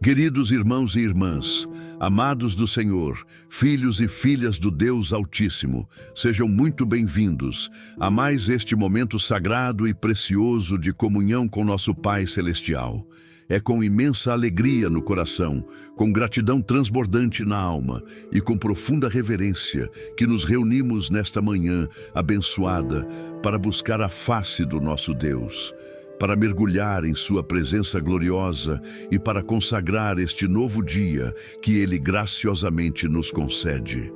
Queridos irmãos e irmãs, amados do Senhor, filhos e filhas do Deus Altíssimo, sejam muito bem-vindos a mais este momento sagrado e precioso de comunhão com nosso Pai Celestial. É com imensa alegria no coração, com gratidão transbordante na alma e com profunda reverência que nos reunimos nesta manhã abençoada para buscar a face do nosso Deus, para mergulhar em sua presença gloriosa e para consagrar este novo dia que Ele graciosamente nos concede.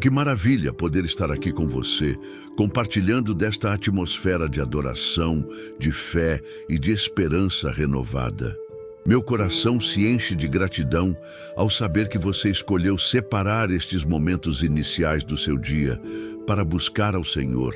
Que maravilha poder estar aqui com você, compartilhando desta atmosfera de adoração, de fé e de esperança renovada. Meu coração se enche de gratidão ao saber que você escolheu separar estes momentos iniciais do seu dia para buscar ao Senhor,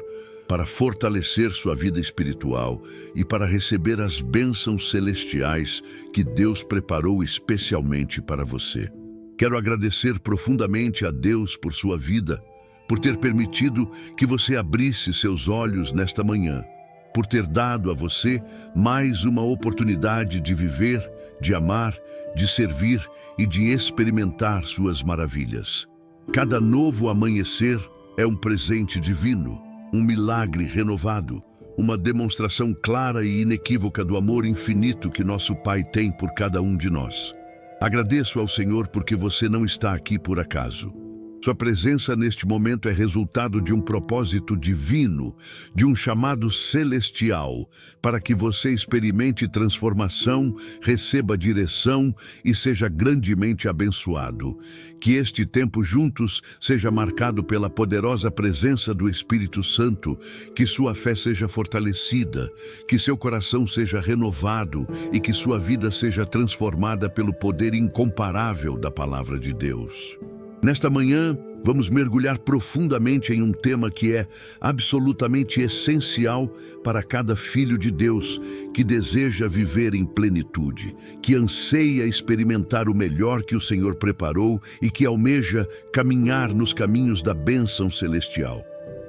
para fortalecer sua vida espiritual e para receber as bênçãos celestiais que Deus preparou especialmente para você. Quero agradecer profundamente a Deus por sua vida, por ter permitido que você abrisse seus olhos nesta manhã, por ter dado a você mais uma oportunidade de viver, de amar, de servir e de experimentar suas maravilhas. Cada novo amanhecer é um presente divino, um milagre renovado, uma demonstração clara e inequívoca do amor infinito que nosso Pai tem por cada um de nós. Agradeço ao Senhor porque você não está aqui por acaso. Sua presença neste momento é resultado de um propósito divino, de um chamado celestial, para que você experimente transformação, receba direção e seja grandemente abençoado. Que este tempo juntos seja marcado pela poderosa presença do Espírito Santo, que sua fé seja fortalecida, que seu coração seja renovado e que sua vida seja transformada pelo poder incomparável da Palavra de Deus. Nesta manhã, vamos mergulhar profundamente em um tema que é absolutamente essencial para cada filho de Deus que deseja viver em plenitude, que anseia experimentar o melhor que o Senhor preparou e que almeja caminhar nos caminhos da bênção celestial.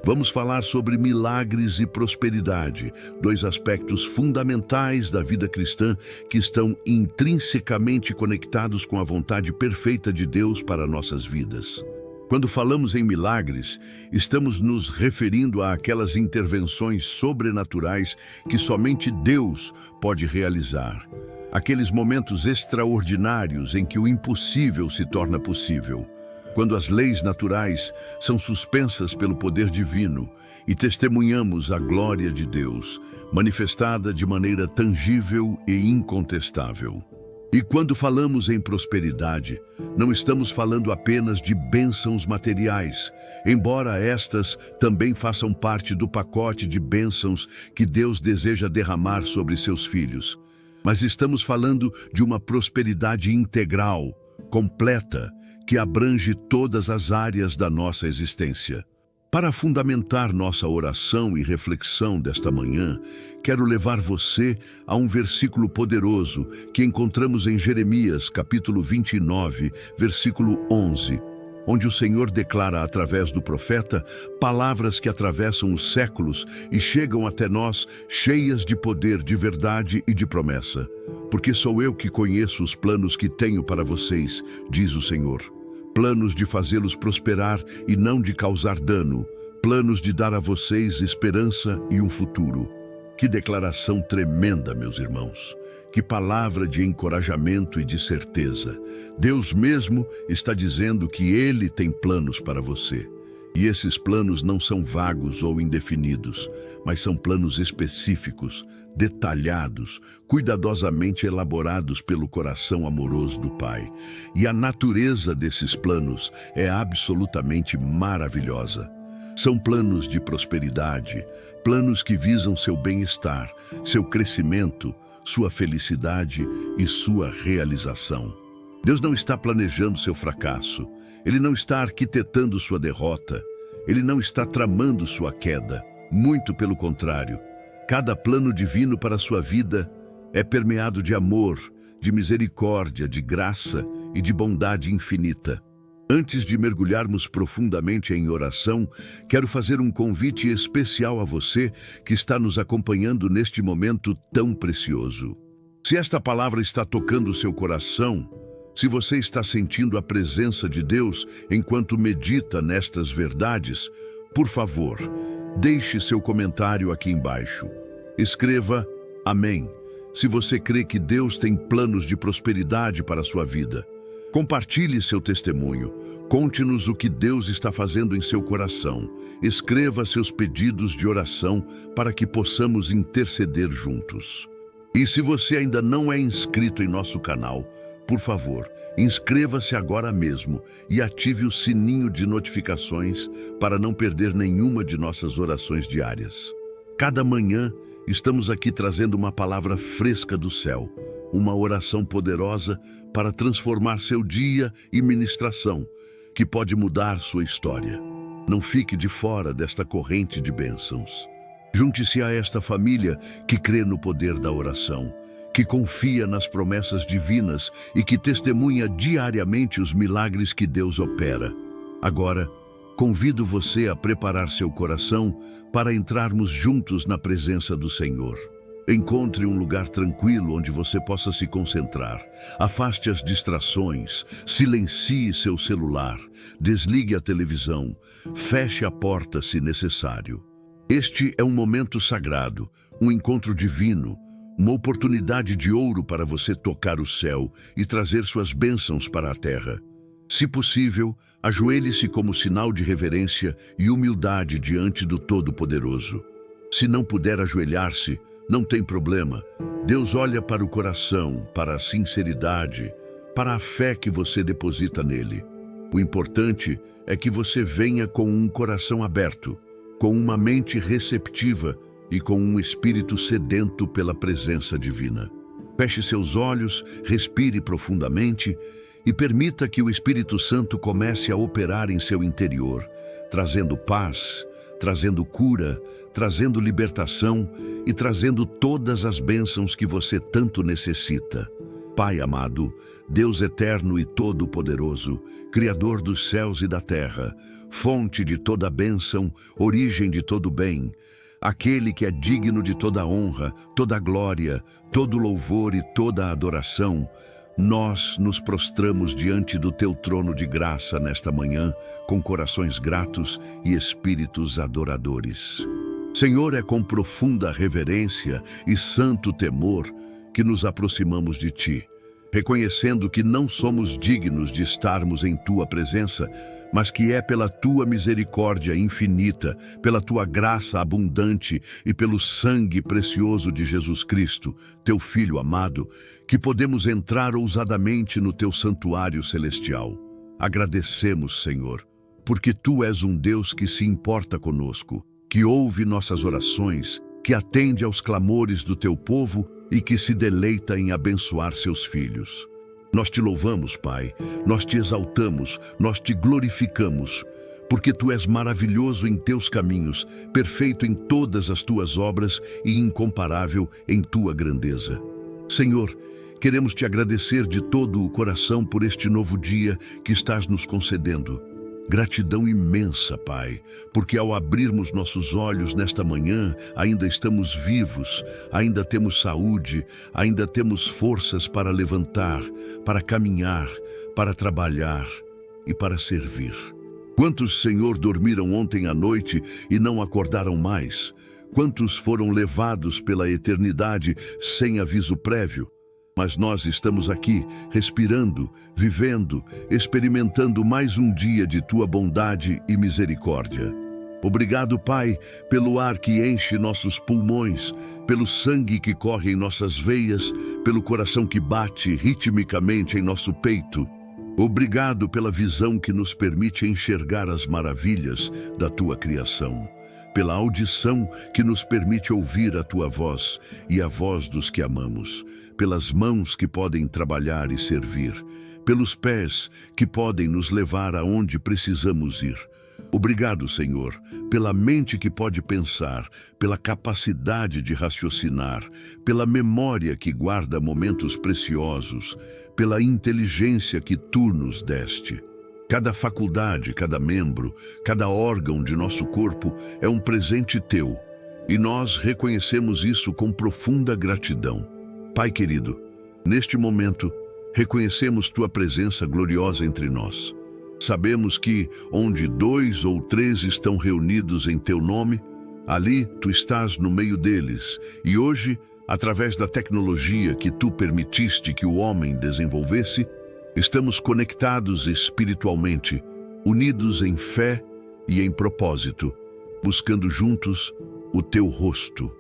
Vamos falar sobre milagres e prosperidade, dois aspectos fundamentais da vida cristã que estão intrinsecamente conectados com a vontade perfeita de Deus para nossas vidas. Quando falamos em milagres, estamos nos referindo àquelas intervenções sobrenaturais que somente Deus pode realizar. Aqueles momentos extraordinários em que o impossível se torna possível. Quando as leis naturais são suspensas pelo poder divino e testemunhamos a glória de Deus, manifestada de maneira tangível e incontestável. E quando falamos em prosperidade, não estamos falando apenas de bênçãos materiais, embora estas também façam parte do pacote de bênçãos que Deus deseja derramar sobre seus filhos. Mas estamos falando de uma prosperidade integral, completa, que abrange todas as áreas da nossa existência. Para fundamentar nossa oração e reflexão desta manhã, quero levar você a um versículo poderoso que encontramos em Jeremias, capítulo 29, versículo 11, onde o Senhor declara através do profeta palavras que atravessam os séculos e chegam até nós cheias de poder, de verdade e de promessa. Porque sou eu que conheço os planos que tenho para vocês, diz o Senhor. Planos de fazê-los prosperar e não de causar dano, planos de dar a vocês esperança e um futuro. Que declaração tremenda, meus irmãos! Que palavra de encorajamento e de certeza! Deus mesmo está dizendo que Ele tem planos para você. E esses planos não são vagos ou indefinidos, mas são planos específicos, detalhados, cuidadosamente elaborados pelo coração amoroso do Pai. E a natureza desses planos é absolutamente maravilhosa. São planos de prosperidade, planos que visam seu bem-estar, seu crescimento, sua felicidade e sua realização. Deus não está planejando seu fracasso, Ele não está arquitetando sua derrota, Ele não está tramando sua queda, muito pelo contrário. Cada plano divino para a sua vida é permeado de amor, de misericórdia, de graça e de bondade infinita. Antes de mergulharmos profundamente em oração, quero fazer um convite especial a você que está nos acompanhando neste momento tão precioso. Se esta palavra está tocando o seu coração, Se você está sentindo a presença de Deus enquanto medita nestas verdades, por favor, deixe seu comentário aqui embaixo. Escreva Amém, se você crê que Deus tem planos de prosperidade para a sua vida. Compartilhe seu testemunho. Conte-nos o que Deus está fazendo em seu coração. Escreva seus pedidos de oração para que possamos interceder juntos. E se você ainda não é inscrito em nosso canal, por favor, inscreva-se agora mesmo e ative o sininho de notificações para não perder nenhuma de nossas orações diárias. Cada manhã, estamos aqui trazendo uma palavra fresca do céu, uma oração poderosa para transformar seu dia e ministração, que pode mudar sua história. Não fique de fora desta corrente de bênçãos. Junte-se a esta família que crê no poder da oração, que confia nas promessas divinas e que testemunha diariamente os milagres que Deus opera. Agora, convido você a preparar seu coração para entrarmos juntos na presença do Senhor. Encontre um lugar tranquilo onde você possa se concentrar. Afaste as distrações, silencie seu celular, desligue a televisão, feche a porta se necessário. Este é um momento sagrado, um encontro divino, uma oportunidade de ouro para você tocar o céu e trazer suas bênçãos para a terra. Se possível, ajoelhe-se como sinal de reverência e humildade diante do Todo-Poderoso. Se não puder ajoelhar-se, não tem problema. Deus olha para o coração, para a sinceridade, para a fé que você deposita nele. O importante é que você venha com um coração aberto, com uma mente receptiva e com um espírito sedento pela presença divina. Feche seus olhos, respire profundamente e permita que o Espírito Santo comece a operar em seu interior, trazendo paz, trazendo cura, trazendo libertação e trazendo todas as bênçãos que você tanto necessita. Pai amado, Deus eterno e todo-poderoso, Criador dos céus e da terra, fonte de toda bênção, origem de todo bem, aquele que é digno de toda honra, toda glória, todo louvor e toda adoração, nós nos prostramos diante do teu trono de graça nesta manhã, com corações gratos e espíritos adoradores. Senhor, é com profunda reverência e santo temor que nos aproximamos de ti, reconhecendo que não somos dignos de estarmos em tua presença, mas que é pela tua misericórdia infinita, pela tua graça abundante e pelo sangue precioso de Jesus Cristo, teu Filho amado, que podemos entrar ousadamente no teu santuário celestial. Agradecemos, Senhor, porque tu és um Deus que se importa conosco, que ouve nossas orações, que atende aos clamores do teu povo e que se deleita em abençoar seus filhos. Nós te louvamos, Pai, nós te exaltamos, nós te glorificamos, porque tu és maravilhoso em teus caminhos, perfeito em todas as tuas obras e incomparável em tua grandeza. Senhor, queremos te agradecer de todo o coração por este novo dia que estás nos concedendo. Gratidão imensa, Pai, porque ao abrirmos nossos olhos nesta manhã, ainda estamos vivos, ainda temos saúde, ainda temos forças para levantar, para caminhar, para trabalhar e para servir. Quantos, Senhor, dormiram ontem à noite e não acordaram mais? Quantos foram levados pela eternidade sem aviso prévio? Mas nós estamos aqui, respirando, vivendo, experimentando mais um dia de tua bondade e misericórdia. Obrigado, Pai, pelo ar que enche nossos pulmões, pelo sangue que corre em nossas veias, pelo coração que bate ritmicamente em nosso peito. Obrigado pela visão que nos permite enxergar as maravilhas da tua criação, pela audição que nos permite ouvir a tua voz e a voz dos que amamos, pelas mãos que podem trabalhar e servir, pelos pés que podem nos levar aonde precisamos ir. Obrigado, Senhor, pela mente que pode pensar, pela capacidade de raciocinar, pela memória que guarda momentos preciosos, pela inteligência que tu nos deste. Cada faculdade, cada membro, cada órgão de nosso corpo é um presente teu, e nós reconhecemos isso com profunda gratidão. Pai querido, neste momento, Reconhecemos tua presença gloriosa entre nós. Sabemos que, onde 2 ou 3 estão reunidos em teu nome, ali tu estás no meio deles. E hoje, através da tecnologia que tu permitiste que o homem desenvolvesse, estamos conectados espiritualmente, unidos em fé e em propósito, buscando juntos o teu rosto.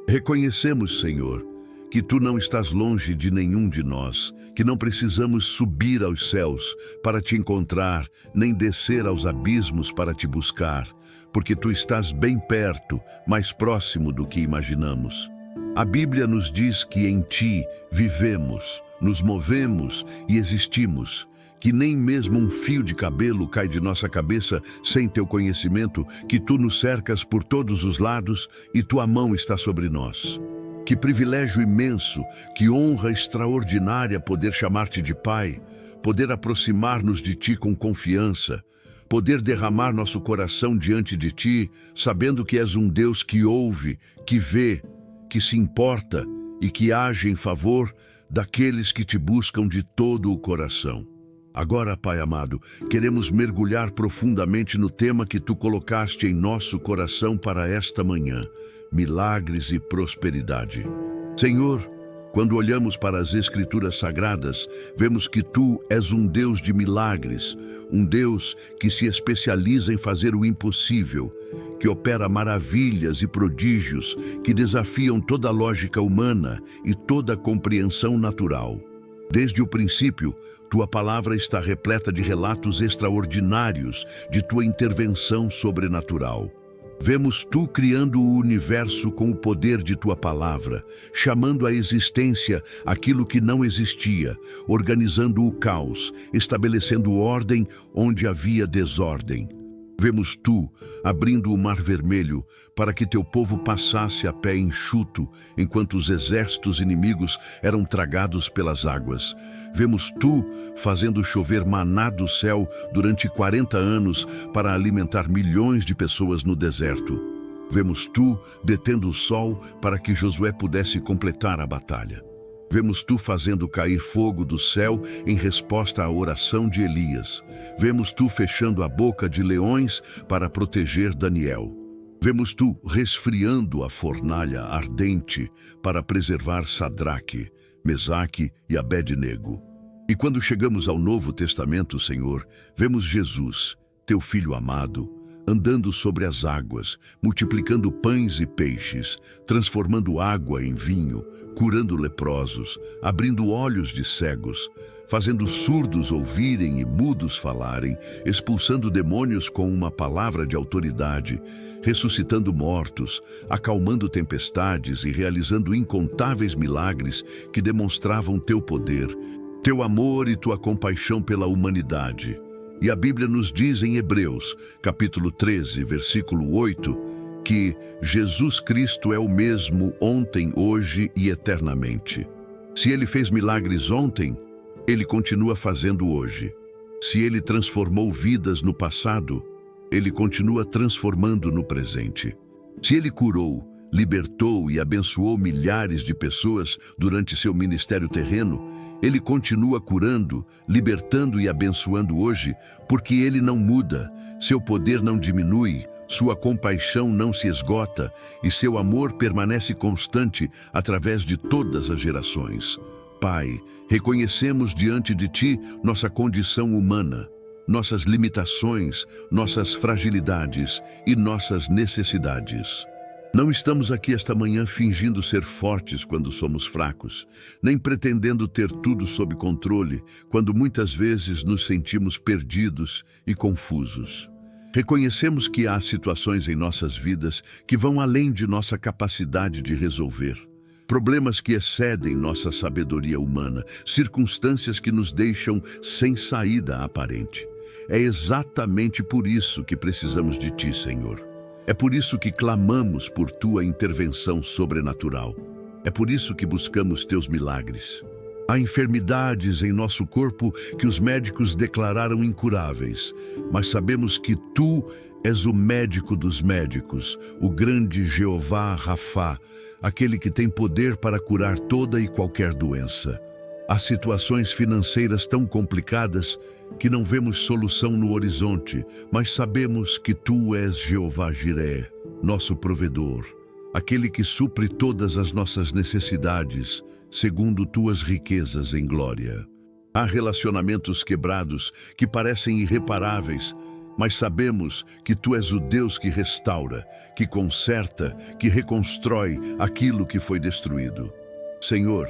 Reconhecemos, Senhor, que tu não estás longe de nenhum de nós, que não precisamos subir aos céus para te encontrar, nem descer aos abismos para te buscar, porque tu estás bem perto, mais próximo do que imaginamos. A Bíblia nos diz que em ti vivemos, nos movemos e existimos, que nem mesmo um fio de cabelo cai de nossa cabeça sem teu conhecimento, que tu nos cercas por todos os lados e tua mão está sobre nós. Que privilégio imenso, que honra extraordinária poder chamar-te de Pai, poder aproximar-nos de ti com confiança, poder derramar nosso coração diante de ti, sabendo que és um Deus que ouve, que vê, que se importa e que age em favor daqueles que te buscam de todo o coração. Agora, Pai amado, queremos mergulhar profundamente no tema que tu colocaste em nosso coração para esta manhã: milagres e prosperidade. Senhor, quando olhamos para as Escrituras Sagradas, vemos que tu és um Deus de milagres, um Deus que se especializa em fazer o impossível, que opera maravilhas e prodígios que desafiam toda a lógica humana e toda a compreensão natural. Desde o princípio, tua palavra está repleta de relatos extraordinários de tua intervenção sobrenatural. Vemos tu criando o universo com o poder de tua palavra, chamando à existência aquilo que não existia, organizando o caos, estabelecendo ordem onde havia desordem. Vemos tu abrindo o Mar Vermelho para que teu povo passasse a pé enxuto, enquanto os exércitos inimigos eram tragados pelas águas. Vemos tu fazendo chover maná do céu durante 40 anos para alimentar milhões de pessoas no deserto. Vemos tu detendo o sol para que Josué pudesse completar a batalha. Vemos tu fazendo cair fogo do céu em resposta à oração de Elias. Vemos tu fechando a boca de leões para proteger Daniel. Vemos tu resfriando a fornalha ardente para preservar Sadraque, Mesaque e Abed-nego. E quando chegamos ao Novo Testamento, Senhor, vemos Jesus, teu Filho amado, andando sobre as águas, multiplicando pães e peixes, transformando água em vinho, curando leprosos, abrindo olhos de cegos, fazendo surdos ouvirem e mudos falarem, expulsando demônios com uma palavra de autoridade, ressuscitando mortos, acalmando tempestades e realizando incontáveis milagres que demonstravam teu poder, teu amor e tua compaixão pela humanidade. E a Bíblia nos diz em Hebreus, capítulo 13, versículo 8, que Jesus Cristo é o mesmo ontem, hoje e eternamente. Se ele fez milagres ontem, ele continua fazendo hoje. Se ele transformou vidas no passado, ele continua transformando no presente. Se ele curou, libertou e abençoou milhares de pessoas durante seu ministério terreno, ele continua curando, libertando e abençoando hoje, porque ele não muda, seu poder não diminui, sua compaixão não se esgota e seu amor permanece constante através de todas as gerações. Pai, reconhecemos diante de ti nossa condição humana, nossas limitações, nossas fragilidades e nossas necessidades. Não estamos aqui esta manhã fingindo ser fortes quando somos fracos, nem pretendendo ter tudo sob controle quando muitas vezes nos sentimos perdidos e confusos. Reconhecemos que há situações em nossas vidas que vão além de nossa capacidade de resolver. Problemas que excedem nossa sabedoria humana, circunstâncias que nos deixam sem saída aparente. É exatamente por isso que precisamos de ti, Senhor. É por isso que clamamos por tua intervenção sobrenatural. É por isso que buscamos teus milagres. Há enfermidades em nosso corpo que os médicos declararam incuráveis, mas sabemos que tu és o médico dos médicos, o grande Jeová Rafá, aquele que tem poder para curar toda e qualquer doença. Há situações financeiras tão complicadas que não vemos solução no horizonte, mas sabemos que Tu és Jeová Jiré, nosso provedor, aquele que supre todas as nossas necessidades, segundo Tuas riquezas em glória. Há relacionamentos quebrados que parecem irreparáveis, mas sabemos que Tu és o Deus que restaura, que conserta, que reconstrói aquilo que foi destruído. Senhor,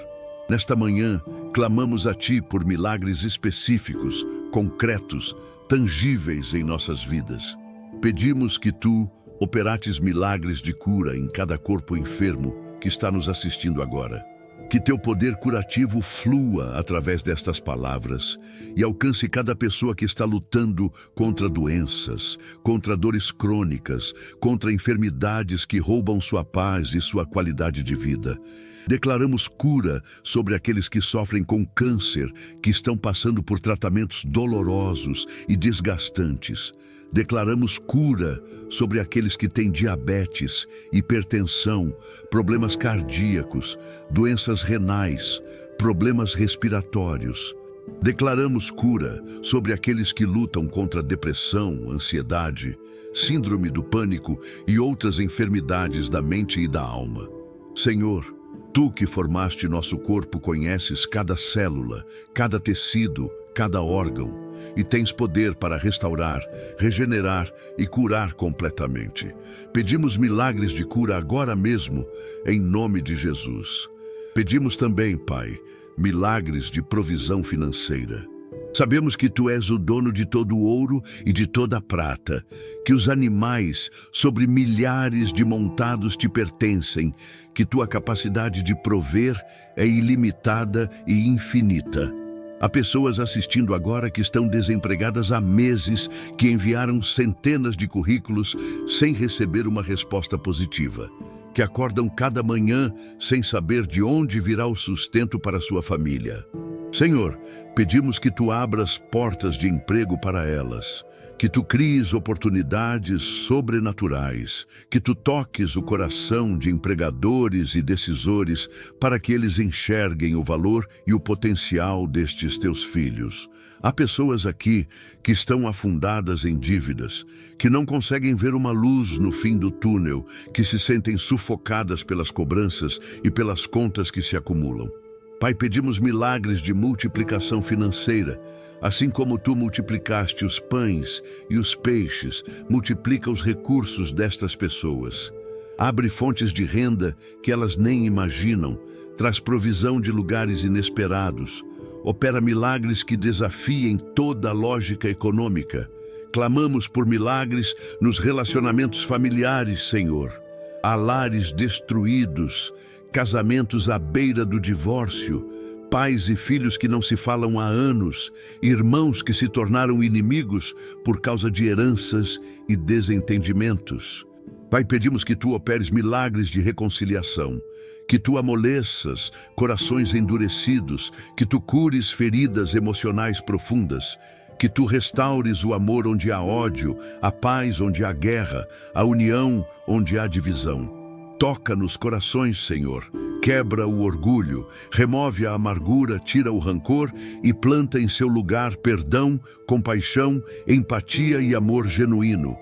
nesta manhã, clamamos a Ti por milagres específicos, concretos, tangíveis em nossas vidas. Pedimos que Tu operates milagres de cura em cada corpo enfermo que está nos assistindo agora. Que Teu poder curativo flua através destas palavras e alcance cada pessoa que está lutando contra doenças, contra dores crônicas, contra enfermidades que roubam sua paz e sua qualidade de vida. Declaramos cura sobre aqueles que sofrem com câncer, que estão passando por tratamentos dolorosos e desgastantes. Declaramos cura sobre aqueles que têm diabetes, hipertensão, problemas cardíacos, doenças renais, problemas respiratórios. Declaramos cura sobre aqueles que lutam contra depressão, ansiedade, síndrome do pânico e outras enfermidades da mente e da alma. Senhor, Tu que formaste nosso corpo conheces cada célula, cada tecido, cada órgão, e tens poder para restaurar, regenerar e curar completamente. Pedimos milagres de cura agora mesmo, em nome de Jesus. Pedimos também, Pai, milagres de provisão financeira. Sabemos que Tu és o dono de todo o ouro e de toda a prata, que os animais sobre milhares de montados Te pertencem, que Tua capacidade de prover é ilimitada e infinita. Há pessoas assistindo agora que estão desempregadas há meses, que enviaram centenas de currículos sem receber uma resposta positiva, que acordam cada manhã sem saber de onde virá o sustento para sua família. Senhor, pedimos que Tu abras portas de emprego para elas, que Tu cries oportunidades sobrenaturais, que Tu toques o coração de empregadores e decisores para que eles enxerguem o valor e o potencial destes Teus filhos. Há pessoas aqui que estão afundadas em dívidas, que não conseguem ver uma luz no fim do túnel, que se sentem sufocadas pelas cobranças e pelas contas que se acumulam. Pai, pedimos milagres de multiplicação financeira. Assim como Tu multiplicaste os pães e os peixes, multiplica os recursos destas pessoas. Abre fontes de renda que elas nem imaginam, traz provisão de lugares inesperados, opera milagres que desafiem toda a lógica econômica. Clamamos por milagres nos relacionamentos familiares, Senhor. Há lares destruídos, casamentos à beira do divórcio, pais e filhos que não se falam há anos, irmãos que se tornaram inimigos por causa de heranças e desentendimentos. Pai, pedimos que Tu operes milagres de reconciliação, que Tu amoleças corações endurecidos, que Tu cures feridas emocionais profundas, que Tu restaures o amor onde há ódio, a paz onde há guerra, a união onde há divisão. Toca nos corações, Senhor, quebra o orgulho, remove a amargura, tira o rancor e planta em seu lugar perdão, compaixão, empatia e amor genuíno.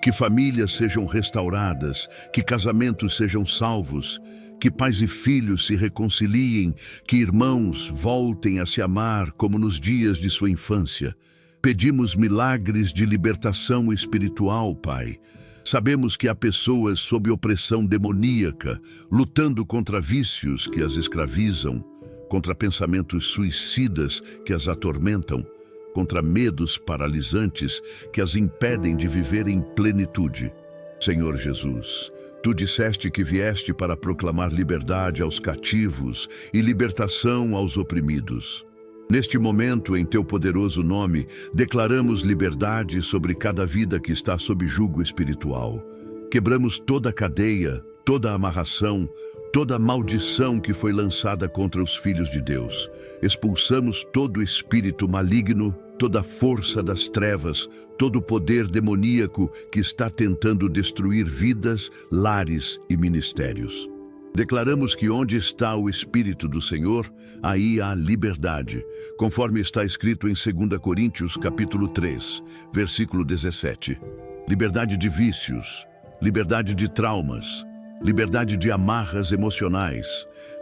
Que famílias sejam restauradas, que casamentos sejam salvos, que pais e filhos se reconciliem, que irmãos voltem a se amar como nos dias de sua infância. Pedimos milagres de libertação espiritual, Pai. Sabemos que há pessoas sob opressão demoníaca, lutando contra vícios que as escravizam, contra pensamentos suicidas que as atormentam, contra medos paralisantes que as impedem de viver em plenitude. Senhor Jesus, Tu disseste que vieste para proclamar liberdade aos cativos e libertação aos oprimidos. Neste momento, em Teu poderoso nome, declaramos liberdade sobre cada vida que está sob jugo espiritual. Quebramos toda cadeia, toda amarração, toda maldição que foi lançada contra os filhos de Deus. Expulsamos todo espírito maligno, toda força das trevas, todo poder demoníaco que está tentando destruir vidas, lares e ministérios. Declaramos que onde está o Espírito do Senhor, aí há liberdade, conforme está escrito em 2 Coríntios capítulo 3, versículo 17. Liberdade de vícios, liberdade de traumas, liberdade de amarras emocionais,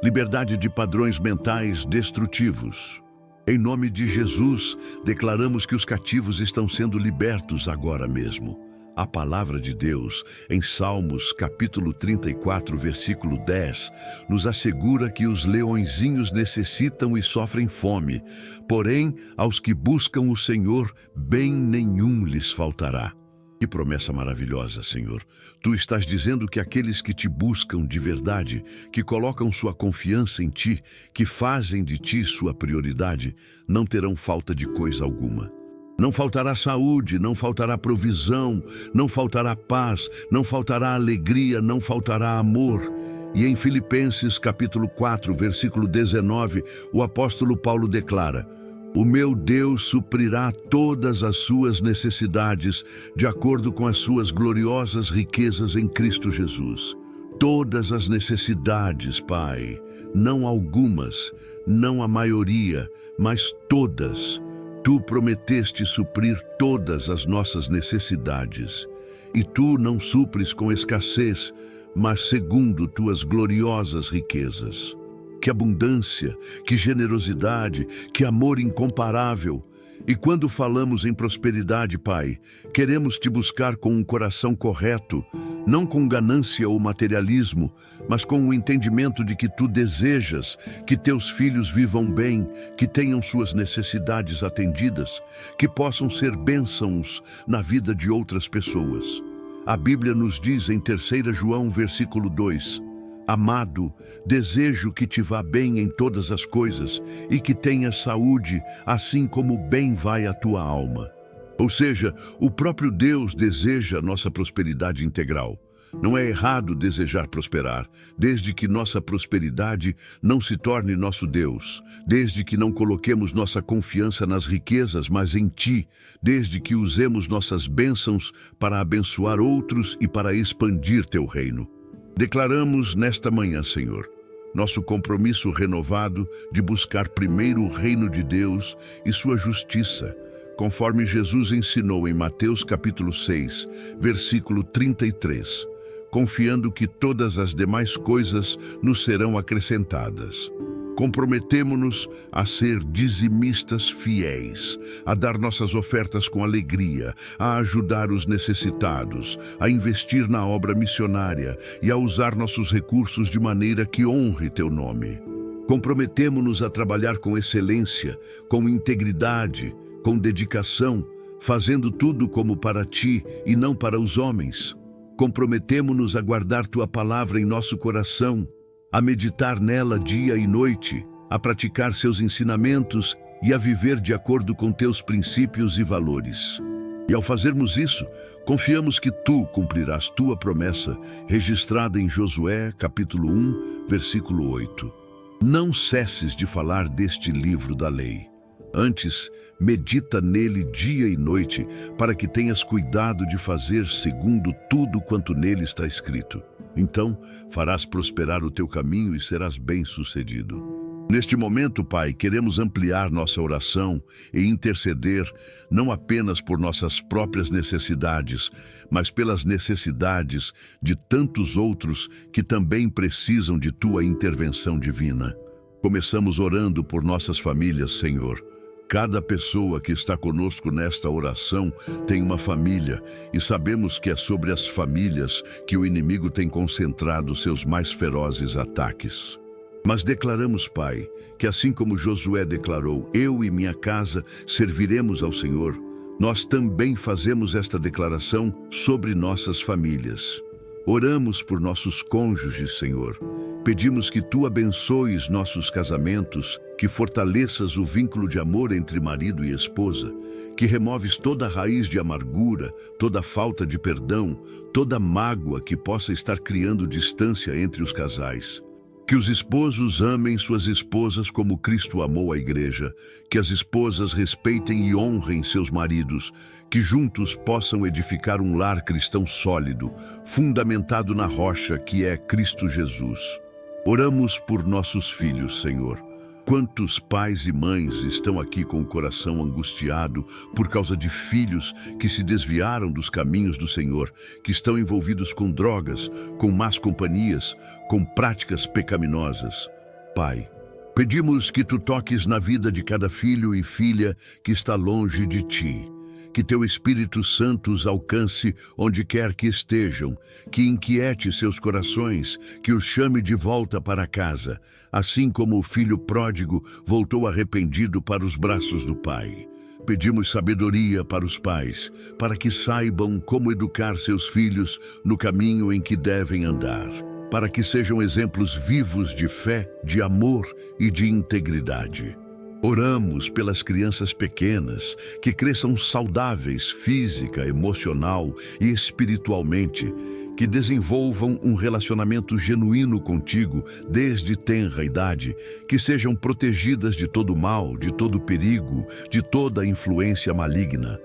liberdade de padrões mentais destrutivos. Em nome de Jesus, declaramos que os cativos estão sendo libertos agora mesmo. A palavra de Deus, em Salmos capítulo 34, versículo 10, nos assegura que os leõezinhos necessitam e sofrem fome, porém, aos que buscam o Senhor, bem nenhum lhes faltará. Que promessa maravilhosa, Senhor. Tu estás dizendo que aqueles que te buscam de verdade, que colocam sua confiança em Ti, que fazem de Ti sua prioridade, não terão falta de coisa alguma. Não faltará saúde, não faltará provisão, não faltará paz, não faltará alegria, não faltará amor. E em Filipenses capítulo 4, versículo 19, o apóstolo Paulo declara: o meu Deus suprirá todas as suas necessidades de acordo com as suas gloriosas riquezas em Cristo Jesus. Todas as necessidades, Pai, não algumas, não a maioria, mas todas. Tu prometeste suprir todas as nossas necessidades, e Tu não supres com escassez, mas segundo Tuas gloriosas riquezas. Que abundância, que generosidade, que amor incomparável. E quando falamos em prosperidade, Pai, queremos Te buscar com um coração correto, não com ganância ou materialismo, mas com o entendimento de que Tu desejas que Teus filhos vivam bem, que tenham suas necessidades atendidas, que possam ser bênçãos na vida de outras pessoas. A Bíblia nos diz em 3 João, versículo 2, Amado, desejo que te vá bem em todas as coisas e que tenhas saúde, assim como bem vai a tua alma. Ou seja, o próprio Deus deseja nossa prosperidade integral. Não é errado desejar prosperar, desde que nossa prosperidade não se torne nosso Deus, desde que não coloquemos nossa confiança nas riquezas, mas em Ti, desde que usemos nossas bênçãos para abençoar outros e para expandir Teu reino. Declaramos nesta manhã, Senhor, nosso compromisso renovado de buscar primeiro o reino de Deus e sua justiça, conforme Jesus ensinou em Mateus capítulo 6, versículo 33, confiando que todas as demais coisas nos serão acrescentadas. Comprometemo-nos a ser dizimistas fiéis, a dar nossas ofertas com alegria, a ajudar os necessitados, a investir na obra missionária e a usar nossos recursos de maneira que honre Teu nome. Comprometemo-nos a trabalhar com excelência, com integridade, com dedicação, fazendo tudo como para Ti e não para os homens. Comprometemo-nos a guardar Tua palavra em nosso coração, a meditar nela dia e noite, a praticar seus ensinamentos e a viver de acordo com Teus princípios e valores. E ao fazermos isso, confiamos que Tu cumprirás Tua promessa, registrada em Josué, capítulo 1, versículo 8. Não cesses de falar deste livro da lei. Antes, medita nele dia e noite, para que tenhas cuidado de fazer segundo tudo quanto nele está escrito. Então, farás prosperar o teu caminho e serás bem-sucedido. Neste momento, Pai, queremos ampliar nossa oração e interceder não apenas por nossas próprias necessidades, mas pelas necessidades de tantos outros que também precisam de Tua intervenção divina. Começamos orando por nossas famílias, Senhor. Cada pessoa que está conosco nesta oração tem uma família e sabemos que é sobre as famílias que o inimigo tem concentrado seus mais ferozes ataques. Mas declaramos, Pai, que assim como Josué declarou, eu e minha casa serviremos ao Senhor, nós também fazemos esta declaração sobre nossas famílias. Oramos por nossos cônjuges, Senhor. Pedimos que Tu abençoes nossos casamentos, que fortaleças o vínculo de amor entre marido e esposa, que removes toda raiz de amargura, toda falta de perdão, toda mágoa que possa estar criando distância entre os casais. Que os esposos amem suas esposas como Cristo amou a igreja, que as esposas respeitem e honrem seus maridos, que juntos possam edificar um lar cristão sólido, fundamentado na rocha que é Cristo Jesus. Oramos por nossos filhos, Senhor. Quantos pais e mães estão aqui com o coração angustiado por causa de filhos que se desviaram dos caminhos do Senhor, que estão envolvidos com drogas, com más companhias, com práticas pecaminosas. Pai, pedimos que tu toques na vida de cada filho e filha que está longe de ti. Que teu Espírito Santo os alcance onde quer que estejam, que inquiete seus corações, que os chame de volta para casa, assim como o filho pródigo voltou arrependido para os braços do Pai. Pedimos sabedoria para os pais, para que saibam como educar seus filhos no caminho em que devem andar, para que sejam exemplos vivos de fé, de amor e de integridade. Oramos pelas crianças pequenas, que cresçam saudáveis física, emocional e espiritualmente, que desenvolvam um relacionamento genuíno contigo desde tenra idade, que sejam protegidas de todo mal, de todo perigo, de toda influência maligna.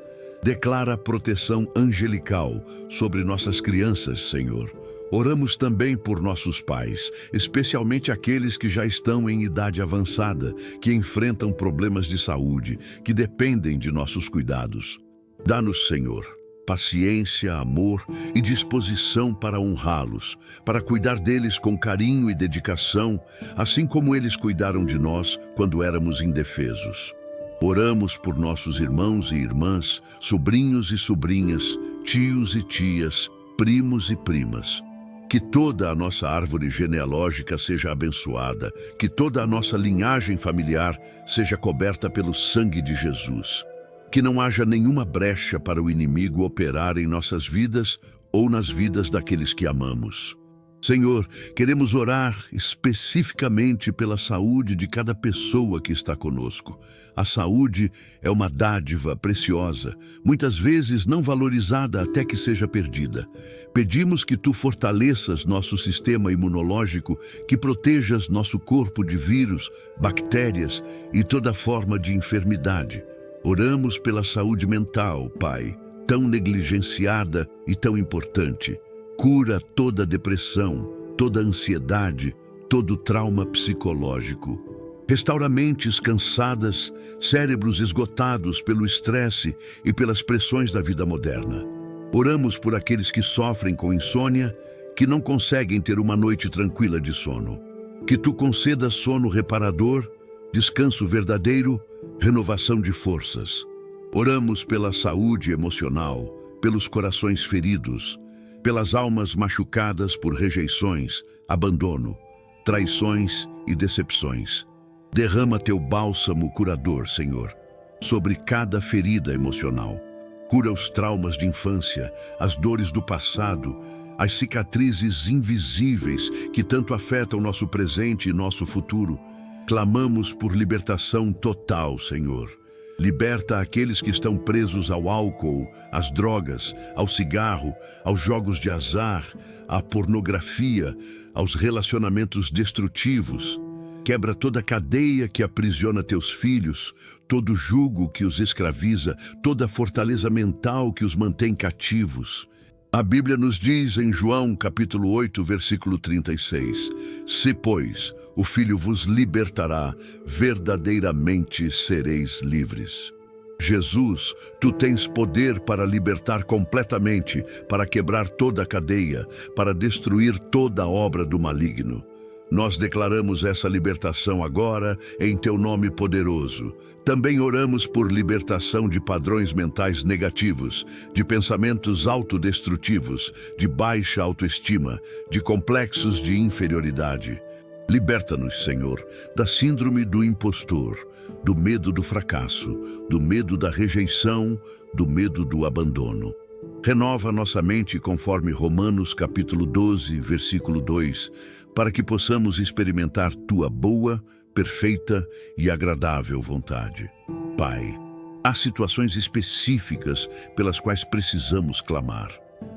Declara proteção angelical sobre nossas crianças, Senhor. Oramos também por nossos pais, especialmente aqueles que já estão em idade avançada, que enfrentam problemas de saúde, que dependem de nossos cuidados. Dá-nos, Senhor, paciência, amor e disposição para honrá-los, para cuidar deles com carinho e dedicação, assim como eles cuidaram de nós quando éramos indefesos. Oramos por nossos irmãos e irmãs, sobrinhos e sobrinhas, tios e tias, primos e primas. Que toda a nossa árvore genealógica seja abençoada, que toda a nossa linhagem familiar seja coberta pelo sangue de Jesus. Que não haja nenhuma brecha para o inimigo operar em nossas vidas ou nas vidas daqueles que amamos. Senhor, queremos orar especificamente pela saúde de cada pessoa que está conosco. A saúde é uma dádiva preciosa, muitas vezes não valorizada até que seja perdida. Pedimos que tu fortaleças nosso sistema imunológico, que protejas nosso corpo de vírus, bactérias e toda forma de enfermidade. Oramos pela saúde mental, Pai, tão negligenciada e tão importante. Cura toda depressão, toda ansiedade, todo trauma psicológico. Restaura mentes cansadas, cérebros esgotados pelo estresse e pelas pressões da vida moderna. Oramos por aqueles que sofrem com insônia, que não conseguem ter uma noite tranquila de sono. Que tu concedas sono reparador, descanso verdadeiro, renovação de forças. Oramos pela saúde emocional, pelos corações feridos, pelas almas machucadas por rejeições, abandono, traições e decepções. Derrama teu bálsamo curador, Senhor, sobre cada ferida emocional. Cura os traumas de infância, as dores do passado, as cicatrizes invisíveis que tanto afetam nosso presente e nosso futuro. Clamamos por libertação total, Senhor. Liberta aqueles que estão presos ao álcool, às drogas, ao cigarro, aos jogos de azar, à pornografia, aos relacionamentos destrutivos. Quebra toda cadeia que aprisiona teus filhos, todo jugo que os escraviza, toda fortaleza mental que os mantém cativos. A Bíblia nos diz em João capítulo 8, versículo 36, Se, pois, o Filho vos libertará, verdadeiramente sereis livres. Jesus, tu tens poder para libertar completamente, para quebrar toda a cadeia, para destruir toda a obra do maligno. Nós declaramos essa libertação agora em teu nome poderoso. Também oramos por libertação de padrões mentais negativos, de pensamentos autodestrutivos, de baixa autoestima, de complexos de inferioridade. Liberta-nos, Senhor, da síndrome do impostor, do medo do fracasso, do medo da rejeição, do medo do abandono. Renova nossa mente conforme Romanos capítulo 12, versículo 2, para que possamos experimentar tua boa, perfeita e agradável vontade. Pai, há situações específicas pelas quais precisamos clamar.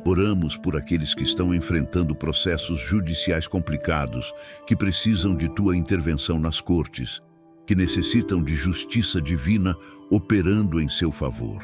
Oramos por aqueles que estão enfrentando processos judiciais complicados, que precisam de tua intervenção nas cortes, que necessitam de justiça divina operando em seu favor.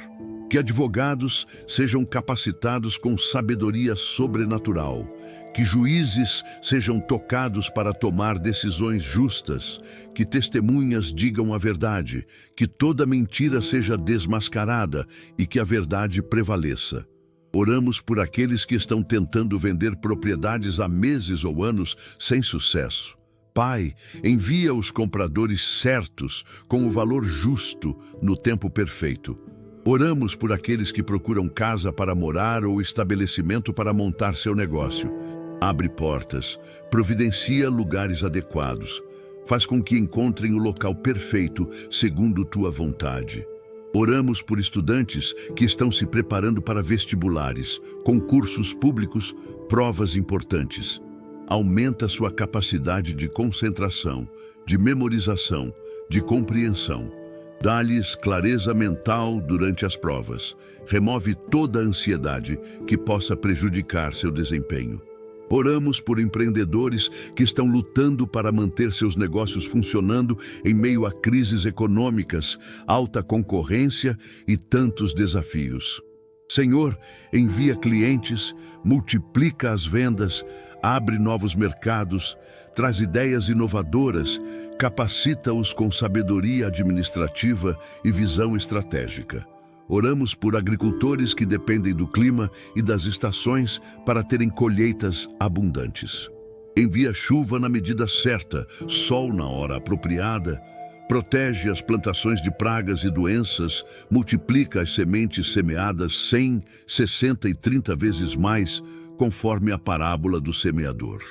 Que advogados sejam capacitados com sabedoria sobrenatural, que juízes sejam tocados para tomar decisões justas, que testemunhas digam a verdade, que toda mentira seja desmascarada e que a verdade prevaleça. Oramos por aqueles que estão tentando vender propriedades há meses ou anos sem sucesso. Pai, envia os compradores certos com o valor justo no tempo perfeito. Oramos por aqueles que procuram casa para morar ou estabelecimento para montar seu negócio. Abre portas, providencia lugares adequados. Faz com que encontrem o local perfeito segundo tua vontade. Oramos por estudantes que estão se preparando para vestibulares, concursos públicos, provas importantes. Aumenta sua capacidade de concentração, de memorização, de compreensão. Dá-lhes clareza mental durante as provas. Remove toda a ansiedade que possa prejudicar seu desempenho. Oramos por empreendedores que estão lutando para manter seus negócios funcionando em meio a crises econômicas, alta concorrência e tantos desafios. Senhor, envia clientes, multiplica as vendas, abre novos mercados, traz ideias inovadoras, capacita-os com sabedoria administrativa e visão estratégica. Oramos por agricultores que dependem do clima e das estações para terem colheitas abundantes. Envia chuva na medida certa, sol na hora apropriada, protege as plantações de pragas e doenças, multiplica as sementes semeadas 100, 60 e 30 vezes mais, conforme a parábola do semeador.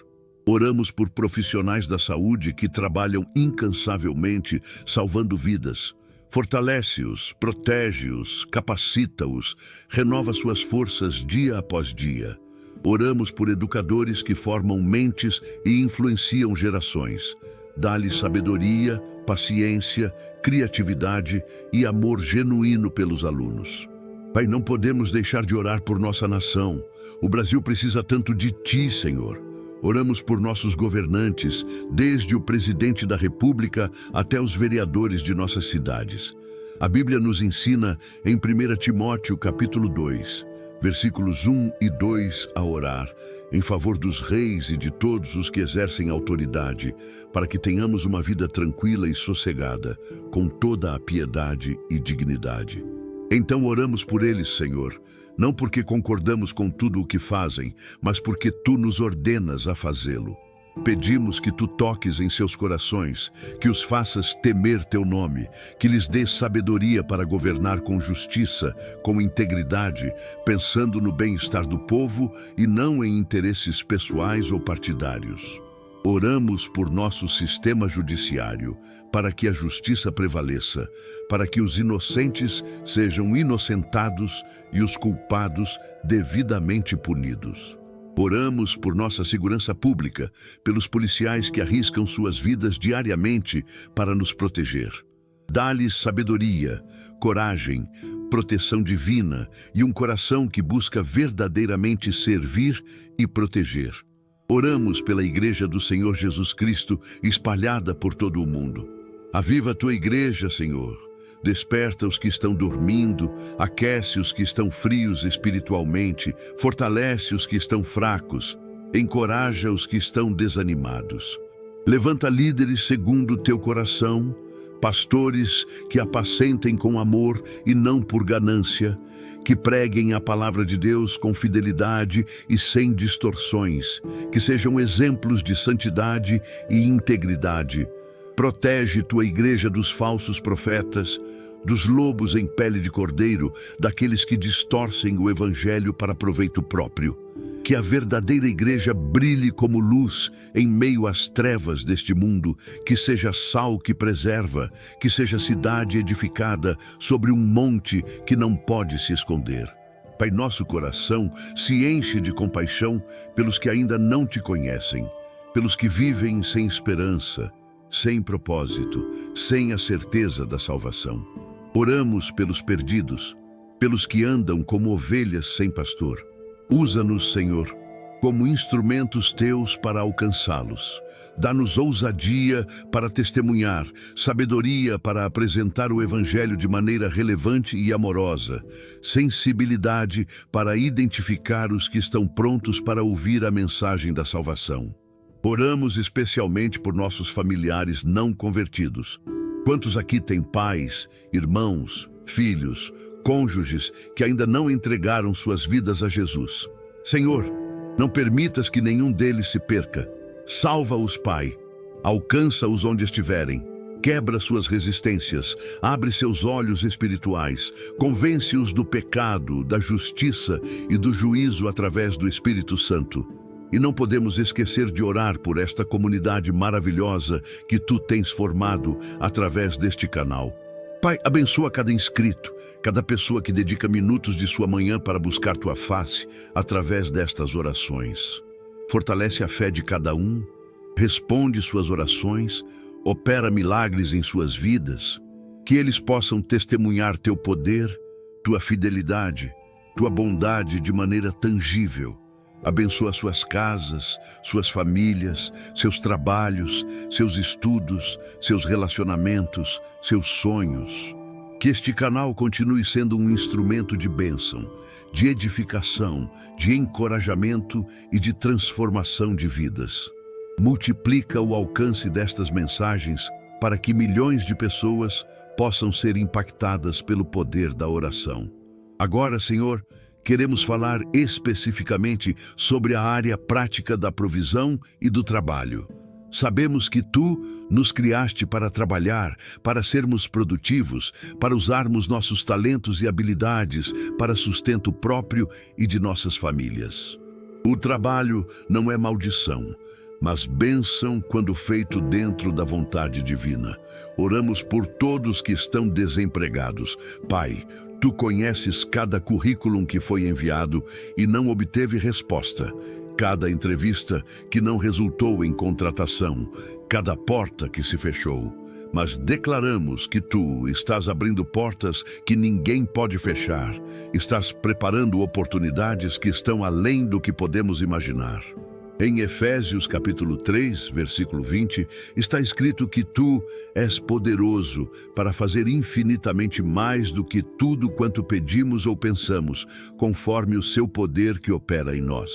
Oramos por profissionais da saúde que trabalham incansavelmente, salvando vidas. Fortalece-os, protege-os, capacita-os, renova suas forças dia após dia. Oramos por educadores que formam mentes e influenciam gerações. Dá-lhes sabedoria, paciência, criatividade e amor genuíno pelos alunos. Pai, não podemos deixar de orar por nossa nação. O Brasil precisa tanto de Ti, Senhor. Oramos por nossos governantes, desde o presidente da República até os vereadores de nossas cidades. A Bíblia nos ensina em 1 Timóteo capítulo 2, versículos 1 e 2 a orar em favor dos reis e de todos os que exercem autoridade, para que tenhamos uma vida tranquila e sossegada, com toda a piedade e dignidade. Então oramos por eles, Senhor, não porque concordamos com tudo o que fazem, mas porque Tu nos ordenas a fazê-lo. Pedimos que Tu toques em seus corações, que os faças temer Teu nome, que lhes dês sabedoria para governar com justiça, com integridade, pensando no bem-estar do povo e não em interesses pessoais ou partidários. Oramos por nosso sistema judiciário, para que a justiça prevaleça, para que os inocentes sejam inocentados e os culpados devidamente punidos. Oramos por nossa segurança pública, pelos policiais que arriscam suas vidas diariamente para nos proteger. Dá-lhes sabedoria, coragem, proteção divina e um coração que busca verdadeiramente servir e proteger. Oramos pela Igreja do Senhor Jesus Cristo, espalhada por todo o mundo. Aviva a Tua Igreja, Senhor. Desperta os que estão dormindo, aquece os que estão frios espiritualmente, fortalece os que estão fracos, encoraja os que estão desanimados. Levanta líderes segundo o Teu coração, pastores que apacentem com amor e não por ganância, que preguem a palavra de Deus com fidelidade e sem distorções, que sejam exemplos de santidade e integridade. Protege Tua Igreja dos falsos profetas, dos lobos em pele de cordeiro, daqueles que distorcem o Evangelho para proveito próprio. Que a verdadeira igreja brilhe como luz em meio às trevas deste mundo, que seja sal que preserva, que seja cidade edificada sobre um monte que não pode se esconder. Pai, nosso coração se enche de compaixão pelos que ainda não Te conhecem, pelos que vivem sem esperança, sem propósito, sem a certeza da salvação. Oramos pelos perdidos, pelos que andam como ovelhas sem pastor. Usa-nos, Senhor. como instrumentos teus para alcançá-los. Dá-nos ousadia para testemunhar, sabedoria para apresentar o Evangelho de maneira relevante e amorosa, sensibilidade para identificar os que estão prontos para ouvir a mensagem da salvação. Oramos especialmente por nossos familiares não convertidos. Quantos aqui têm pais, irmãos, filhos, cônjuges que ainda não entregaram suas vidas a Jesus? Senhor, não permitas que nenhum deles se perca. Salva-os, Pai. Alcança-os onde estiverem. Quebra suas resistências. Abre seus olhos espirituais. Convence-os do pecado, da justiça e do juízo através do Espírito Santo. E não podemos esquecer de orar por esta comunidade maravilhosa que Tu tens formado através deste canal. Pai, abençoa cada inscrito, cada pessoa que dedica minutos de sua manhã para buscar Tua face através destas orações. Fortalece a fé de cada um, responde suas orações, opera milagres em suas vidas, que eles possam testemunhar Teu poder, Tua fidelidade, Tua bondade de maneira tangível. Abençoa suas casas, suas famílias, seus trabalhos, seus estudos, seus relacionamentos, seus sonhos. Que este canal continue sendo um instrumento de bênção, de edificação, de encorajamento e de transformação de vidas. Multiplica o alcance destas mensagens para que milhões de pessoas possam ser impactadas pelo poder da oração. Agora, Senhor, queremos falar especificamente sobre a área prática da provisão e do trabalho. Sabemos que Tu nos criaste para trabalhar, para sermos produtivos, para usarmos nossos talentos e habilidades para sustento próprio e de nossas famílias. O trabalho não é maldição, mas bênção quando feito dentro da vontade divina. Oramos por todos que estão desempregados. Pai, Tu conheces cada currículo que foi enviado e não obteve resposta, cada entrevista que não resultou em contratação, cada porta que se fechou. Mas declaramos que Tu estás abrindo portas que ninguém pode fechar, estás preparando oportunidades que estão além do que podemos imaginar. Em Efésios capítulo 3, versículo 20, está escrito que Tu és poderoso para fazer infinitamente mais do que tudo quanto pedimos ou pensamos, conforme o Seu poder que opera em nós.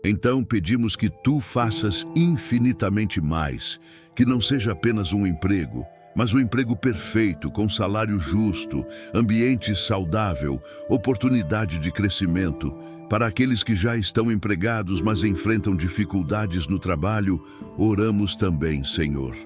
Então pedimos que Tu faças infinitamente mais, que não seja apenas um emprego, mas um emprego perfeito, com salário justo, ambiente saudável, oportunidade de crescimento. Para aqueles que já estão empregados, mas enfrentam dificuldades no trabalho, oramos também, Senhor.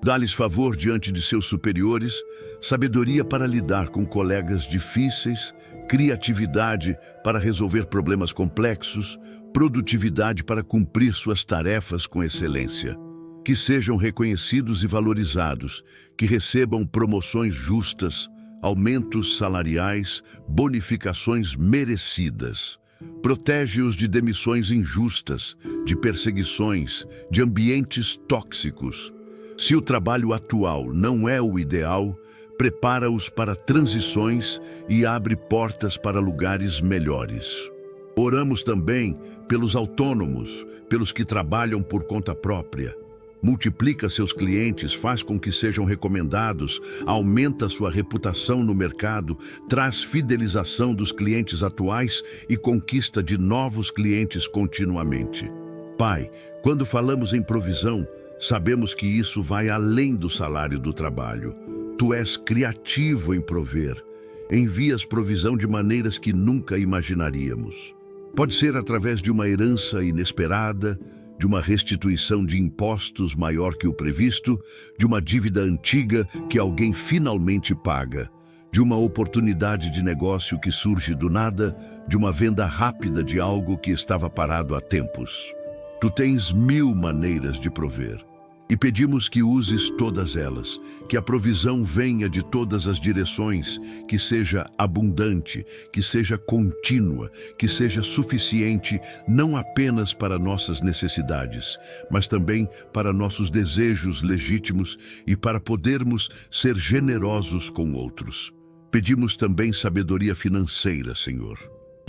Dá-lhes favor diante de seus superiores, sabedoria para lidar com colegas difíceis, criatividade para resolver problemas complexos, produtividade para cumprir suas tarefas com excelência. Que sejam reconhecidos e valorizados, que recebam promoções justas, aumentos salariais, bonificações merecidas. Protege-os de demissões injustas, de perseguições, de ambientes tóxicos. Se o trabalho atual não é o ideal, prepara-os para transições e abre portas para lugares melhores. Oramos também pelos autônomos, pelos que trabalham por conta própria. Multiplica seus clientes, faz com que sejam recomendados, aumenta sua reputação no mercado, traz fidelização dos clientes atuais e conquista de novos clientes continuamente. Pai, quando falamos em provisão, sabemos que isso vai além do salário do trabalho. Tu és criativo em prover. Envias provisão de maneiras que nunca imaginaríamos. Pode ser através de uma herança inesperada, de uma restituição de impostos maior que o previsto, de uma dívida antiga que alguém finalmente paga, de uma oportunidade de negócio que surge do nada, de uma venda rápida de algo que estava parado há tempos. Tu tens 1000 maneiras de prover. E pedimos que uses todas elas, que a provisão venha de todas as direções, que seja abundante, que seja contínua, que seja suficiente não apenas para nossas necessidades, mas também para nossos desejos legítimos e para podermos ser generosos com outros. Pedimos também sabedoria financeira, Senhor.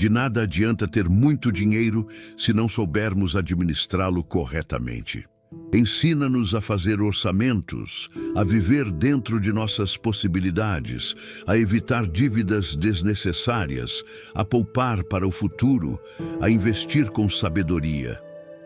De nada adianta ter muito dinheiro se não soubermos administrá-lo corretamente. Ensina-nos a fazer orçamentos, a viver dentro de nossas possibilidades, a evitar dívidas desnecessárias, a poupar para o futuro, a investir com sabedoria.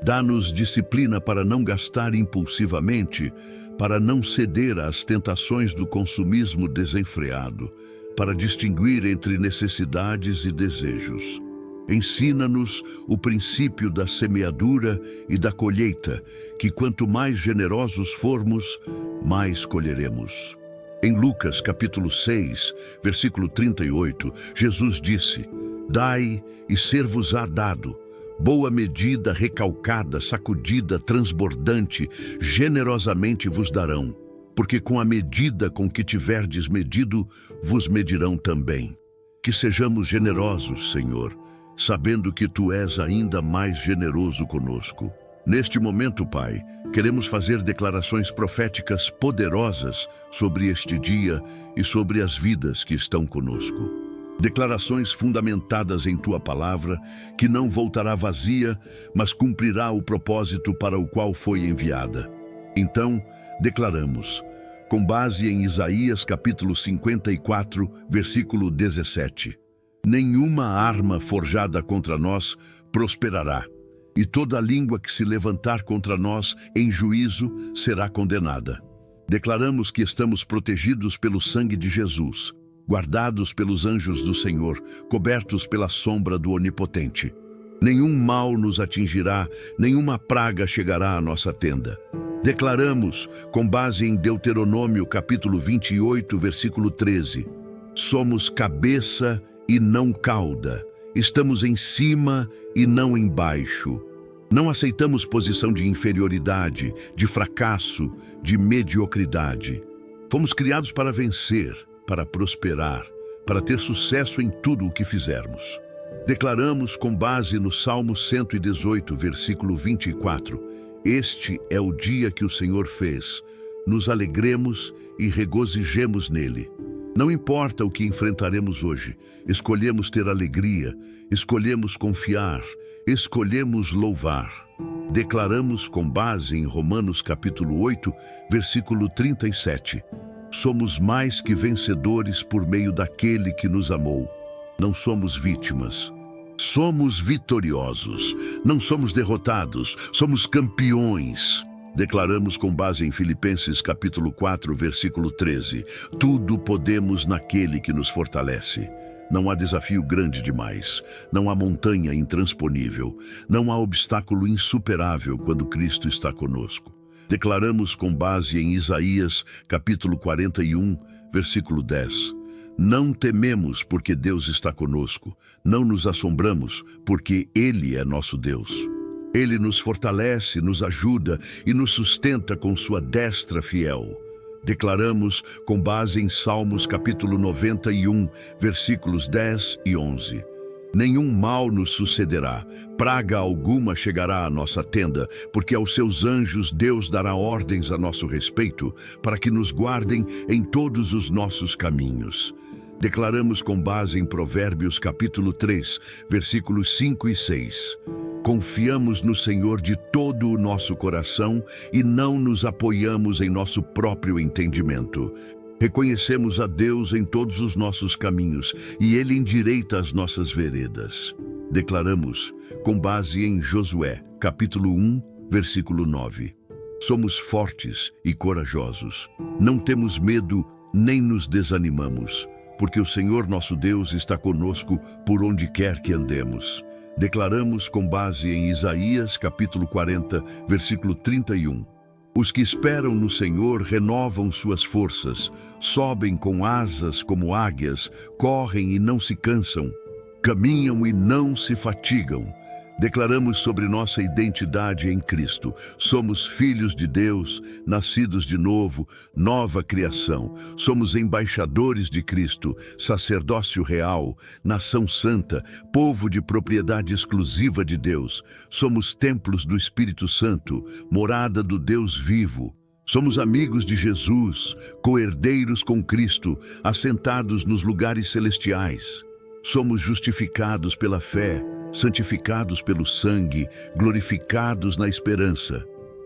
Dá-nos disciplina para não gastar impulsivamente, para não ceder às tentações do consumismo desenfreado, para distinguir entre necessidades e desejos. Ensina-nos o princípio da semeadura e da colheita, que quanto mais generosos formos, mais colheremos. Em Lucas capítulo 6, versículo 38, Jesus disse: Dai e ser-vos-á dado, boa medida, recalcada, sacudida, transbordante, generosamente vos darão, porque com a medida com que tiverdes medido, vos medirão também. Que sejamos generosos, Senhor, sabendo que Tu és ainda mais generoso conosco. Neste momento, Pai, queremos fazer declarações proféticas poderosas sobre este dia e sobre as vidas que estão conosco. Declarações fundamentadas em Tua palavra, que não voltará vazia, mas cumprirá o propósito para o qual foi enviada. Então, declaramos, com base em Isaías capítulo 54, versículo 17, nenhuma arma forjada contra nós prosperará, e toda língua que se levantar contra nós em juízo será condenada. Declaramos que estamos protegidos pelo sangue de Jesus, guardados pelos anjos do Senhor, cobertos pela sombra do Onipotente. Nenhum mal nos atingirá, nenhuma praga chegará à nossa tenda. Declaramos, com base em Deuteronômio capítulo 28, versículo 13, somos cabeça e não cauda, estamos em cima e não embaixo. Não aceitamos posição de inferioridade, de fracasso, de mediocridade. Fomos criados para vencer, para prosperar, para ter sucesso em tudo o que fizermos. Declaramos com base no Salmo 118, versículo 24, este é o dia que o Senhor fez, nos alegremos e regozijemos nele. Não importa o que enfrentaremos hoje, escolhemos ter alegria, escolhemos confiar, escolhemos louvar. Declaramos com base em Romanos capítulo 8, versículo 37, somos mais que vencedores por meio daquele que nos amou. Não somos vítimas, somos vitoriosos, não somos derrotados, somos campeões. Declaramos com base em Filipenses capítulo 4, versículo 13, tudo podemos naquele que nos fortalece. Não há desafio grande demais, não há montanha intransponível, não há obstáculo insuperável quando Cristo está conosco. Declaramos com base em Isaías capítulo 41, versículo 10, não tememos porque Deus está conosco, não nos assombramos porque Ele é nosso Deus. Ele nos fortalece, nos ajuda e nos sustenta com sua destra fiel. Declaramos com base em Salmos capítulo 91, versículos 10 e 11. Nenhum mal nos sucederá, praga alguma chegará à nossa tenda, porque aos seus anjos Deus dará ordens a nosso respeito, para que nos guardem em todos os nossos caminhos. Declaramos com base em Provérbios capítulo 3, versículos 5 e 6. Confiamos no Senhor de todo o nosso coração e não nos apoiamos em nosso próprio entendimento. Reconhecemos a Deus em todos os nossos caminhos e Ele endireita as nossas veredas. Declaramos, com base em Josué, capítulo 1, versículo 9. Somos fortes e corajosos. Não temos medo nem nos desanimamos, porque o Senhor nosso Deus está conosco por onde quer que andemos. Declaramos com base em Isaías, capítulo 40, versículo 31. Os que esperam no Senhor renovam suas forças, sobem com asas como águias, correm e não se cansam, caminham e não se fatigam. Declaramos sobre nossa identidade em Cristo. Somos filhos de Deus, nascidos de novo, nova criação. Somos embaixadores de Cristo, sacerdócio real, nação santa, povo de propriedade exclusiva de Deus. Somos templos do Espírito Santo, morada do Deus vivo. Somos amigos de Jesus, co-herdeiros com Cristo, assentados nos lugares celestiais. Somos justificados pela fé, santificados pelo sangue, glorificados na esperança.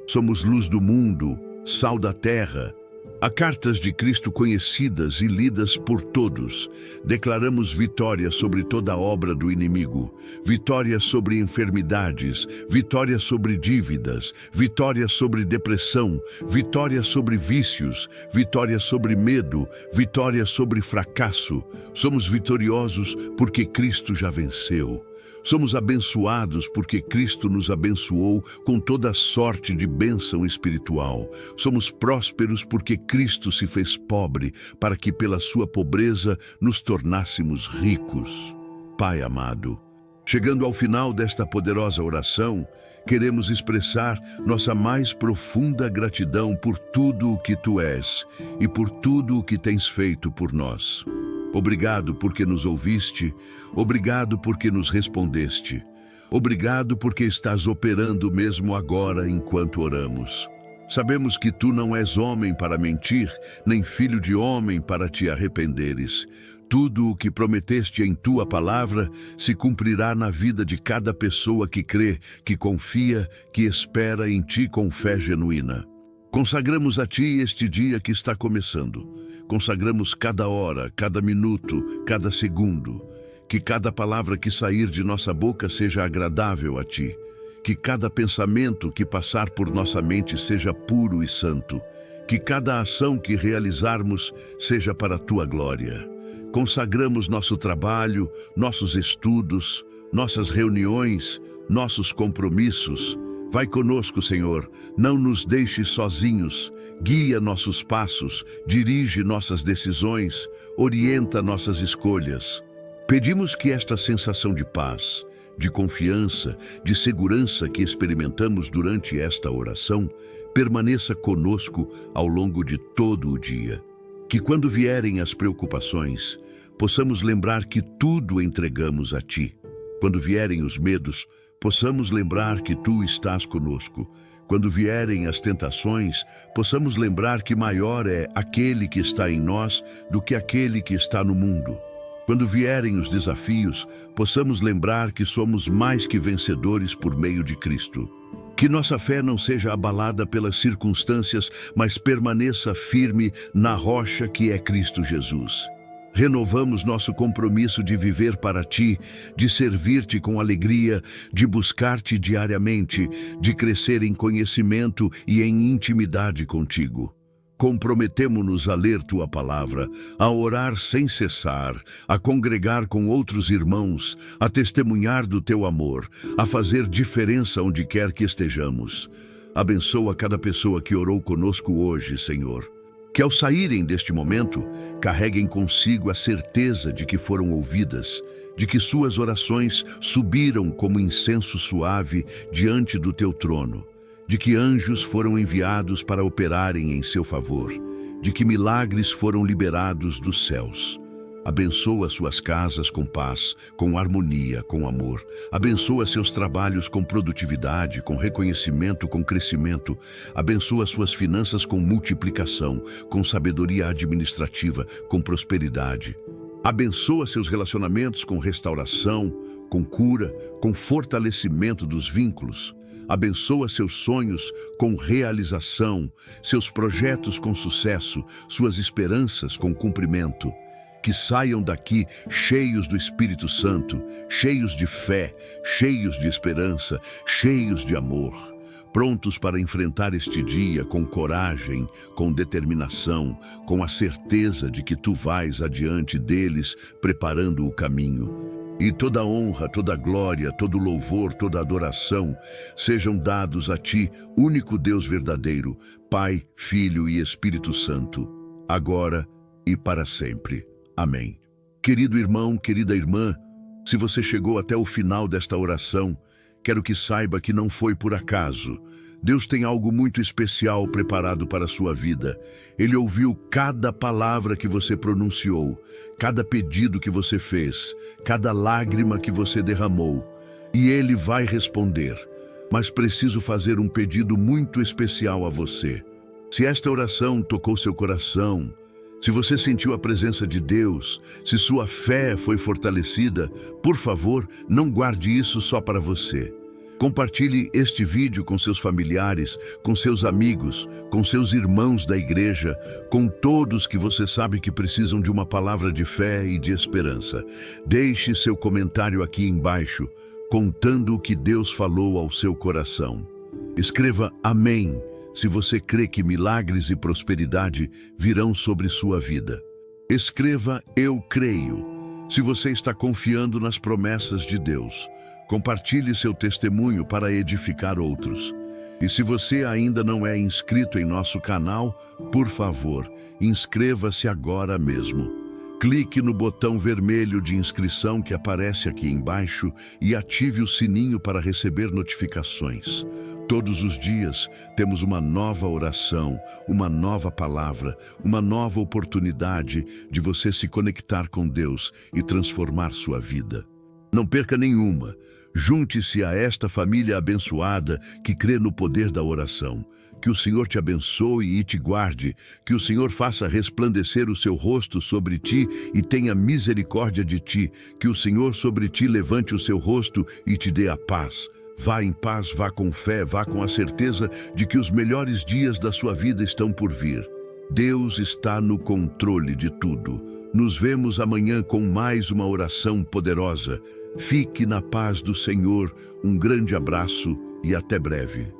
Somos luz do mundo, sal da terra. Há cartas de Cristo conhecidas e lidas por todos. Declaramos vitória sobre toda a obra do inimigo, vitória sobre enfermidades, vitória sobre dívidas, vitória sobre depressão, vitória sobre vícios, vitória sobre medo, vitória sobre fracasso. Somos vitoriosos porque Cristo já venceu. Somos abençoados porque Cristo nos abençoou com toda sorte de bênção espiritual. Somos prósperos porque Cristo se fez pobre para que pela sua pobreza nos tornássemos ricos. Pai amado, chegando ao final desta poderosa oração, queremos expressar nossa mais profunda gratidão por tudo o que Tu és e por tudo o que tens feito por nós. Obrigado porque nos ouviste, obrigado porque nos respondeste, obrigado porque estás operando mesmo agora enquanto oramos. Sabemos que Tu não és homem para mentir, nem filho de homem para te arrependeres. Tudo o que prometeste em Tua palavra se cumprirá na vida de cada pessoa que crê, que confia, que espera em Ti com fé genuína. Consagramos a Ti este dia que está começando. Consagramos cada hora, cada minuto, cada segundo. Que cada palavra que sair de nossa boca seja agradável a Ti. Que cada pensamento que passar por nossa mente seja puro e santo. Que cada ação que realizarmos seja para a Tua glória. Consagramos nosso trabalho, nossos estudos, nossas reuniões, nossos compromissos. Vai conosco, Senhor, não nos deixe sozinhos. Guia nossos passos, dirige nossas decisões, orienta nossas escolhas. Pedimos que esta sensação de paz, de confiança, de segurança que experimentamos durante esta oração permaneça conosco ao longo de todo o dia. Que quando vierem as preocupações, possamos lembrar que tudo entregamos a Ti. Quando vierem os medos, possamos lembrar que Tu estás conosco. Quando vierem as tentações, possamos lembrar que maior é aquele que está em nós do que aquele que está no mundo. Quando vierem os desafios, possamos lembrar que somos mais que vencedores por meio de Cristo. Que nossa fé não seja abalada pelas circunstâncias, mas permaneça firme na rocha que é Cristo Jesus. Renovamos nosso compromisso de viver para Ti, de servir-Te com alegria, de buscar-Te diariamente, de crescer em conhecimento e em intimidade contigo. Comprometemo-nos a ler Tua palavra, a orar sem cessar, a congregar com outros irmãos, a testemunhar do Teu amor, a fazer diferença onde quer que estejamos. Abençoa cada pessoa que orou conosco hoje, Senhor. Que ao saírem deste momento, carreguem consigo a certeza de que foram ouvidas, de que suas orações subiram como incenso suave diante do Teu trono, de que anjos foram enviados para operarem em seu favor, de que milagres foram liberados dos céus. Abençoa suas casas com paz, com harmonia, com amor. Abençoa seus trabalhos com produtividade, com reconhecimento, com crescimento. Abençoa suas finanças com multiplicação, com sabedoria administrativa, com prosperidade. Abençoa seus relacionamentos com restauração, com cura, com fortalecimento dos vínculos. Abençoa seus sonhos com realização, seus projetos com sucesso, suas esperanças com cumprimento. Que saiam daqui cheios do Espírito Santo, cheios de fé, cheios de esperança, cheios de amor, prontos para enfrentar este dia com coragem, com determinação, com a certeza de que Tu vais adiante deles, preparando o caminho. E toda honra, toda glória, todo louvor, toda adoração sejam dados a Ti, único Deus verdadeiro, Pai, Filho e Espírito Santo, agora e para sempre. Amém. Querido irmão, querida irmã, se você chegou até o final desta oração, quero que saiba que não foi por acaso. Deus tem algo muito especial preparado para a sua vida. Ele ouviu cada palavra que você pronunciou, cada pedido que você fez, cada lágrima que você derramou. E Ele vai responder. Mas preciso fazer um pedido muito especial a você. Se esta oração tocou seu coração, Se você sentiu a presença de Deus, se sua fé foi fortalecida, por favor, não guarde isso só para você. Compartilhe este vídeo com seus familiares, com seus amigos, com seus irmãos da igreja, com todos que você sabe que precisam de uma palavra de fé e de esperança. Deixe seu comentário aqui embaixo, contando o que Deus falou ao seu coração. Escreva Amém se você crê que milagres e prosperidade virão sobre sua vida. Escreva Eu creio se você está confiando nas promessas de Deus. Compartilhe seu testemunho para edificar outros. E se você ainda não é inscrito em nosso canal, por favor, inscreva-se agora mesmo. Clique no botão vermelho de inscrição que aparece aqui embaixo e ative o sininho para receber notificações. Todos os dias temos uma nova oração, uma nova palavra, uma nova oportunidade de você se conectar com Deus e transformar sua vida. Não perca nenhuma. Junte-se a esta família abençoada que crê no poder da oração. Que o Senhor te abençoe e te guarde, que o Senhor faça resplandecer o seu rosto sobre ti e tenha misericórdia de ti, que o Senhor sobre ti levante o seu rosto e te dê a paz. Vá em paz, vá com fé, vá com a certeza de que os melhores dias da sua vida estão por vir. Deus está no controle de tudo. Nos vemos amanhã com mais uma oração poderosa. Fique na paz do Senhor, um grande abraço e até breve.